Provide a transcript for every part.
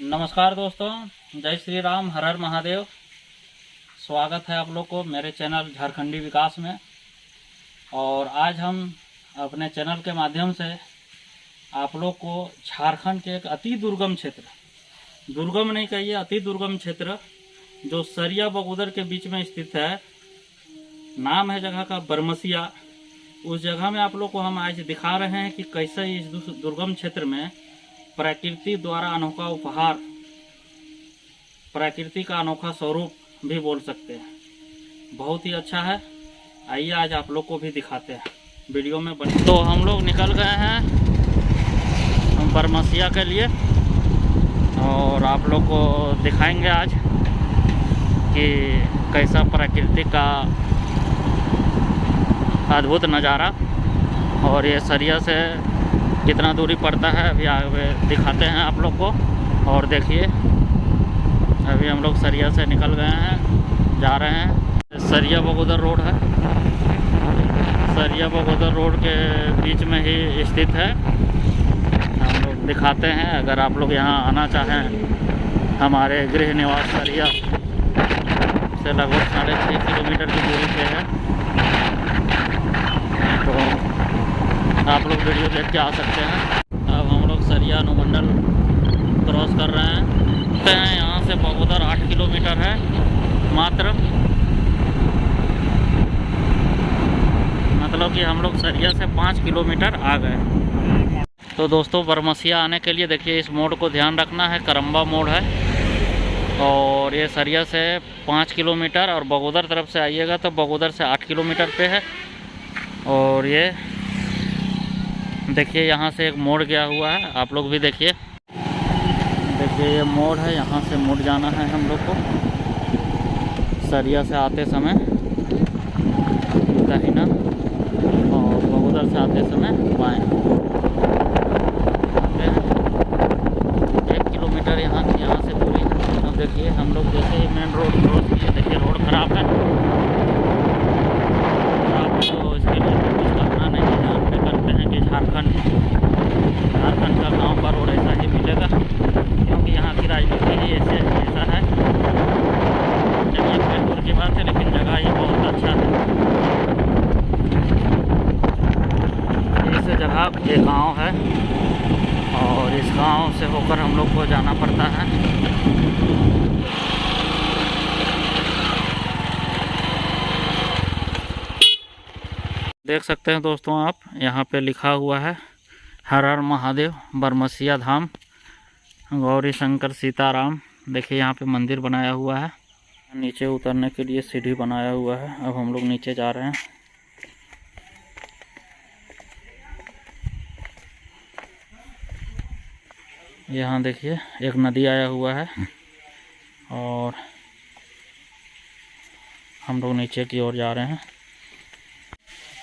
नमस्कार दोस्तों, जय श्री राम, हर हर महादेव। स्वागत है आप लोग को मेरे चैनल झारखंडी विकास में। और आज हम अपने चैनल के माध्यम से आप लोग को झारखंड के एक अति दुर्गम क्षेत्र, दुर्गम नहीं कहिए, अति दुर्गम क्षेत्र जो सरिया बगोदर के बीच में स्थित है, नाम है जगह का बरमसिया। उस जगह में आप लोग को हम आज दिखा रहे हैं कि कैसे इस दुर्गम क्षेत्र में प्रकृति द्वारा अनोखा उपहार, प्रकृति का अनोखा स्वरूप भी बोल सकते हैं, बहुत ही अच्छा है। आइए आज आप लोग को भी दिखाते हैं, वीडियो में बने। तो हम लोग निकल गए हैं बरमसिया के लिए और आप लोग को दिखाएंगे आज कि कैसा प्रकृति का अद्भुत नज़ारा। और ये सरिया से कितना दूरी पड़ता है अभी आगे दिखाते हैं आप लोग को। और देखिए अभी हम लोग सरिया से निकल गए हैं, जा रहे हैं। सरिया बगोदर रोड है, सरिया बगोदर रोड के बीच में ही स्थित है। हम लोग दिखाते हैं, अगर आप लोग यहाँ आना चाहें, हमारे गृह निवास सरिया से लगभग 6.5 किलोमीटर की दूरी पे है, तो आप लोग वीडियो देख के आ सकते हैं। अब हम लोग सरिया अनुमंडल क्रॉस कर रहे हैं। यहाँ से बगोदर 8 किलोमीटर है मात्र, मतलब कि हम लोग सरिया से 5 किलोमीटर आ गए। तो दोस्तों, बरमसिया आने के लिए देखिए इस मोड़ को ध्यान रखना है, करम्बा मोड़ है। और ये सरिया से 5 किलोमीटर, और बगोदर तरफ से आइएगा तो बगोदर से 8 किलोमीटर पे है। और ये देखिए यहाँ से एक मोड़ गया हुआ है, आप लोग भी देखिए। देखिए ये मोड़ है, यहाँ से मुड़ जाना है हम लोग को सरिया से आते समय दाहिना, और बगोदर से आते समय बाएं। 1 किलोमीटर यहाँ से दूरी है। अब देखिए हम लोग जैसे ही मेन रोड क्रॉस किए, देखिए रोड खराब है, आपको इसके लिए कुछ करना नहीं है। जानते करते हैं कि झारखंड का गांव का रोड ऐसा ही मिलेगा, क्योंकि यहाँ की राजनीति ही ऐसा है। चलिए फिर दूर की बात है, लेकिन जगह ये बहुत अच्छा है। इस जगह एक गांव है और इस गांव से होकर हम लोग को जाना पड़ता है। देख सकते हैं दोस्तों आप, यहाँ पे लिखा हुआ है हर हर महादेव बरमसिया धाम गौरी शंकर सीताराम। देखिए यहाँ पे मंदिर बनाया हुआ है, नीचे उतरने के लिए सीढ़ी बनाया हुआ है। अब हम लोग नीचे जा रहे हैं। यहाँ देखिए एक नदी आया हुआ है और हम लोग नीचे की ओर जा रहे हैं।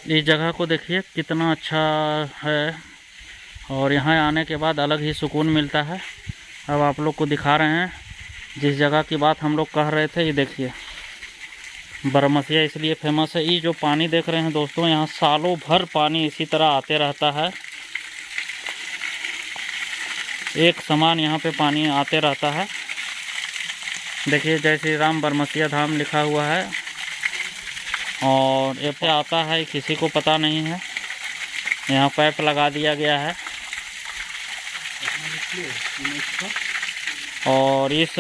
इस जगह को देखिए कितना अच्छा है, और यहाँ आने के बाद अलग ही सुकून मिलता है। अब आप लोग को दिखा रहे हैं जिस जगह की बात हम लोग कह रहे थे। ये देखिए बरमसिया इसलिए फेमस है, ये जो पानी देख रहे हैं दोस्तों, यहाँ सालों भर पानी इसी तरह आते रहता है, एक समान यहाँ पे पानी आते रहता है। देखिए जय श्री राम बरमसिया धाम लिखा हुआ है, और ये पे आता है किसी को पता नहीं है। यहाँ पाइप लगा दिया गया है, और इस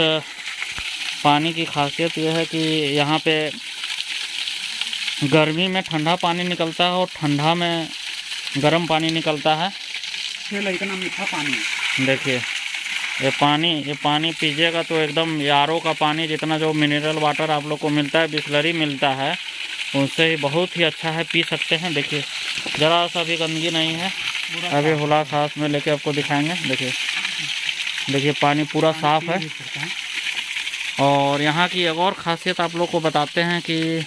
पानी की खासियत यह है कि यहाँ पे गर्मी में ठंडा पानी निकलता है और ठंडा में गर्म पानी निकलता है। मीठा पानी देखिए, ये पानी पीजिएगा तो एकदम यारो का पानी, जितना जो मिनरल वाटर आप लोग को मिलता है, बिसलरी मिलता है, उनसे ही बहुत ही अच्छा है, पी सकते हैं। देखिए ज़रा सा भी गंदगी नहीं है। अभी हुला सांस में लेके आपको दिखाएंगे। देखिए पानी पूरा साफ़ है। और यहाँ की एक और ख़ासियत आप लोग को बताते हैं कि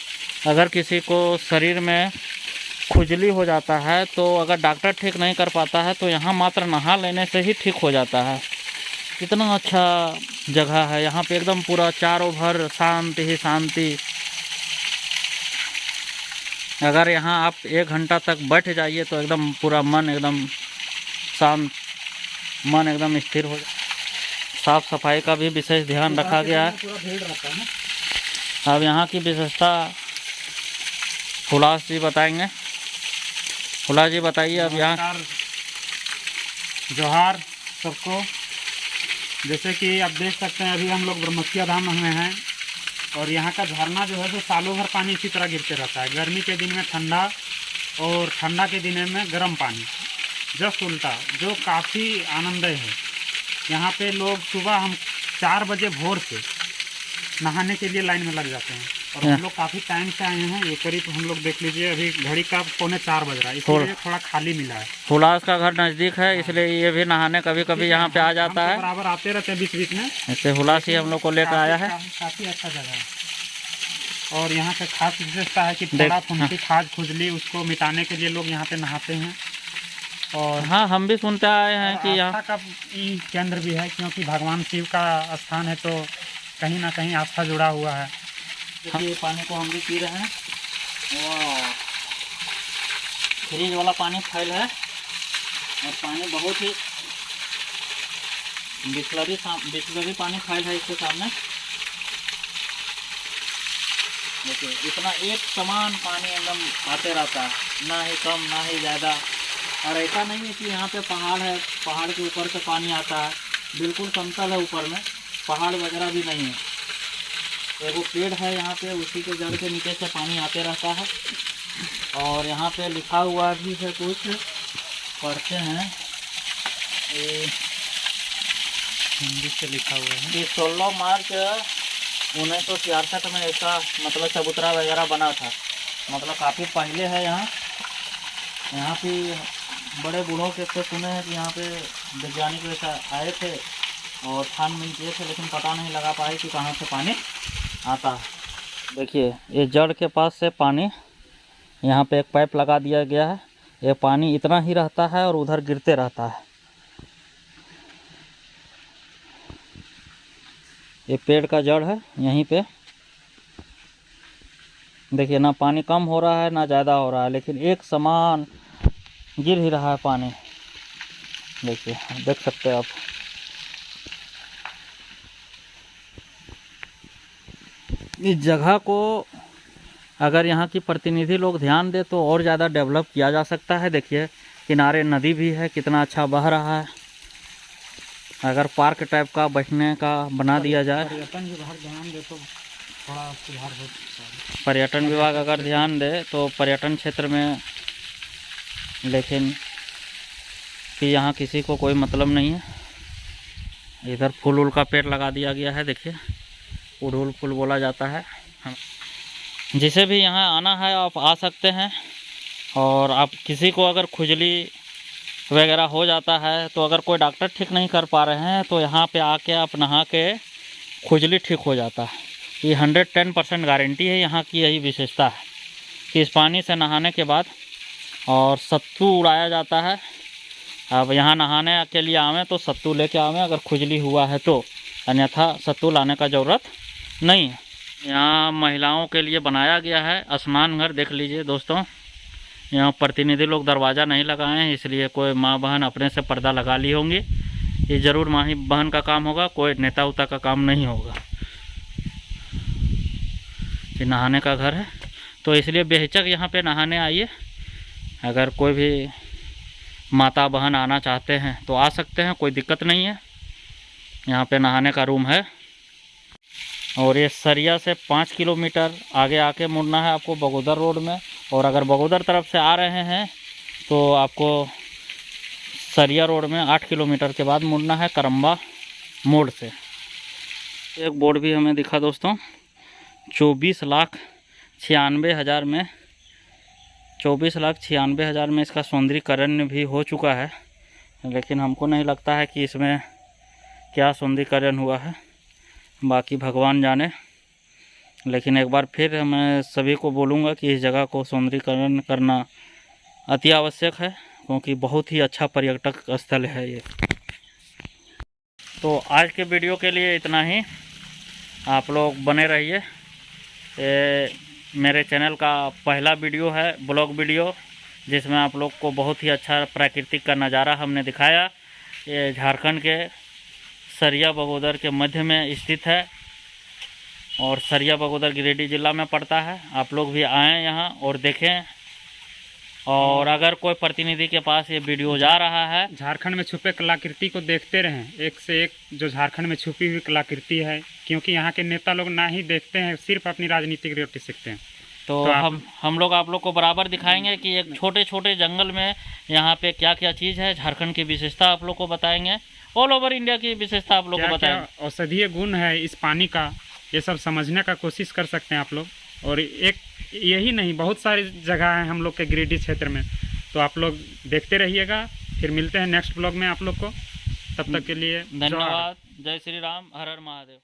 अगर किसी को शरीर में खुजली हो जाता है, तो अगर डॉक्टर ठीक नहीं कर पाता है, तो यहाँ मात्र नहा लेने से ही ठीक हो जाता है। कितना अच्छा जगह है यहाँ पे, एकदम पूरा चारों भर शांति ही शांति। अगर यहाँ आप 1 घंटा तक बैठ जाइए तो एकदम पूरा मन एकदम शांत, मन एकदम स्थिर हो जाए। साफ सफाई का भी विशेष ध्यान रखा गया है। पूरा भीड़ रहता है। अब यहाँ की विशेषता हुलास जी बताएंगे। हुलास जी बताइए अब यहाँ। जोहार सबको। जैसे कि आप देख सकते हैं, अभी हम लोग ब्रह्मस्या धाम में हैं और यहाँ का झरना जो है तो सालों भर पानी इसी तरह गिरते रहता है। गर्मी के दिन में ठंडा और ठंडा के दिन में गर्म पानी, जस्ट उल्टा, जो काफ़ी आनंदमय है। यहाँ पे लोग सुबह हम 4 बजे भोर से नहाने के लिए लाइन में लग जाते हैं और हम लोग काफ़ी टाइम से आए हैं। ये करीब हम लोग देख लीजिए, अभी घड़ी का 4:45 बज रहा है, इसलिए थोड़ा खाली मिला है। हुलास का घर नज़दीक है, इसलिए ये भी नहाने कभी कभी यहाँ पे आ जाता है। बराबर आते रहते हैं बीच बीच में। ऐसे हुलास ही हम लोग को लेकर आया है। काफ़ी अच्छा जगह है और यहाँ पे खास विशेषता है कि थोड़ा फुंसी खाज खुजली उसको मिटाने के लिए लोग यहाँ पे नहाते हैं। और हाँ, हम भी सुनते आए हैं कि यहाँ का केंद्र भी है, क्योंकि भगवान शिव का स्थान है तो कहीं ना कहीं आस्था जुड़ा हुआ है। देखिए पानी को हम भी पी रहे हैं। वाह, फ्रिज वाला पानी फैल है और पानी बहुत ही बिस्लरी पानी फैल है इसके सामने। देखिए इतना एक समान पानी एकदम आते रहता है, ना ही कम ना ही ज़्यादा। और ऐसा नहीं है कि यहाँ पे पहाड़ है, पहाड़ के ऊपर से पानी आता है, बिल्कुल समतल है, ऊपर में पहाड़ वगैरह भी नहीं है। एगो पेड़ है यहाँ पे, उसी के जड़ के नीचे से पानी आते रहता है। और यहाँ पे लिखा हुआ भी है, कुछ पढ़ते हैं, ये हिंदी से लिखा हुआ है कि 16 मार्च 1966 में इसका मतलब चबूतरा वगैरह बना था। मतलब काफ़ी पहले है। यहाँ पे बड़े बूढ़ों के तो सुने हैं कि यहाँ पे वैज्ञानिक वैसा आए थे और छानबीन किए थे, लेकिन पता नहीं लगा पाए कि कहाँ से पानी आता है। देखिए ये जड़ के पास से पानी, यहाँ पे एक पाइप लगा दिया गया है, ये पानी इतना ही रहता है और उधर गिरते रहता है। ये पेड़ का जड़ है यहीं पे। देखिए ना पानी कम हो रहा है ना ज़्यादा हो रहा है, लेकिन एक समान गिर ही रहा है पानी। देखिए देख सकते हैं आप। इस जगह को अगर यहाँ की प्रतिनिधि लोग ध्यान दे तो और ज़्यादा डेवलप किया जा सकता है। देखिए किनारे नदी भी है, कितना अच्छा बह रहा है। अगर पार्क टाइप का बैठने का बना दिया जाए, पर्यटन विभाग ध्यान दे तो थोड़ा सुधार हो सकता है। पर्यटन विभाग अगर ध्यान दे तो पर्यटन क्षेत्र में, लेकिन कि यहाँ किसी को कोई मतलब नहीं है। इधर फूल उल का पेड़ लगा दिया गया है। देखिए उड़हुल फूल बोला जाता है। जिसे भी यहाँ आना है आप आ सकते हैं। और आप किसी को अगर खुजली वगैरह हो जाता है तो अगर कोई डॉक्टर ठीक नहीं कर पा रहे हैं तो यहाँ पे आके आप नहा के खुजली ठीक हो जाता है। ये 110% गारंटी है। यहाँ की यही विशेषता है कि इस पानी से नहाने के बाद और सत्तू उड़ाया जाता है। अब यहाँ नहाने के लिए आवें तो सत्तू लेके आवें अगर खुजली हुआ है तो, अन्यथा सत्तू लाने का ज़रूरत नहीं है। यहाँ महिलाओं के लिए बनाया गया है स्नान घर। देख लीजिए दोस्तों, यहाँ प्रतिनिधि लोग दरवाज़ा नहीं लगाए हैं, इसलिए कोई माँ बहन अपने से पर्दा लगा ली होंगी। ये ज़रूर माँ ही बहन का काम होगा, कोई नेता उता का काम नहीं होगा। ये नहाने का घर है तो इसलिए बेहिचक यहाँ पे नहाने आइए। अगर कोई भी माता बहन आना चाहते हैं तो आ सकते हैं, कोई दिक्कत नहीं है। यहाँ पे नहाने का रूम है। और ये सरिया से 5 किलोमीटर आगे आके मुड़ना है आपको बगोदर रोड में। और अगर बगोदर तरफ से आ रहे हैं तो आपको सरिया रोड में 8 किलोमीटर के बाद मुड़ना है करम्बा मोड़ से। एक बोर्ड भी हमें दिखा दोस्तों, 24,96,000 में 24,96,000 में इसका सौंदर्यीकरण भी हो चुका है। लेकिन हमको नहीं लगता है कि इसमें क्या सौंदर्यीकरण हुआ है, बाकी भगवान जाने। लेकिन एक बार फिर मैं सभी को बोलूँगा कि इस जगह को सौंदर्यीकरण करना अति आवश्यक है, क्योंकि बहुत ही अच्छा पर्यटक स्थल है ये। तो आज के वीडियो के लिए इतना ही। आप लोग बने रहिए। ये मेरे चैनल का पहला वीडियो है, ब्लॉग वीडियो, जिसमें आप लोग को बहुत ही अच्छा प्राकृतिक का नज़ारा हमने दिखाया। ये झारखंड के सरिया बगोदर के मध्य में स्थित है और सरिया बगोदर गिरिडीह जिला में पड़ता है। आप लोग भी आएँ यहाँ और देखें। और अगर कोई प्रतिनिधि के पास ये वीडियो जा रहा है, झारखंड में छुपे कलाकृति को देखते रहें। एक से एक जो झारखंड में छुपी हुई कलाकृति है, क्योंकि यहाँ के नेता लोग ना ही देखते हैं, सिर्फ अपनी राजनीतिक रोटी सीखते हैं। तो हम लोग आप लोग को बराबर दिखाएंगे कि एक छोटे छोटे जंगल में यहाँ पे क्या क्या चीज़ है। झारखंड की विशेषता आप लोग को बताएंगे, ऑल ओवर इंडिया की विशेषता आप लोग को बताएंगे। औषधीय गुण है इस पानी का, ये सब समझने का कोशिश कर सकते हैं आप लोग। और एक यही नहीं, बहुत सारी जगह हैं हम लोग के गिरिडीह क्षेत्र में। तो आप लोग देखते रहिएगा। फिर मिलते हैं नेक्स्ट ब्लॉग में आप लोग को। तब तक के लिए धन्यवाद। जय श्री राम, हर हर महादेव।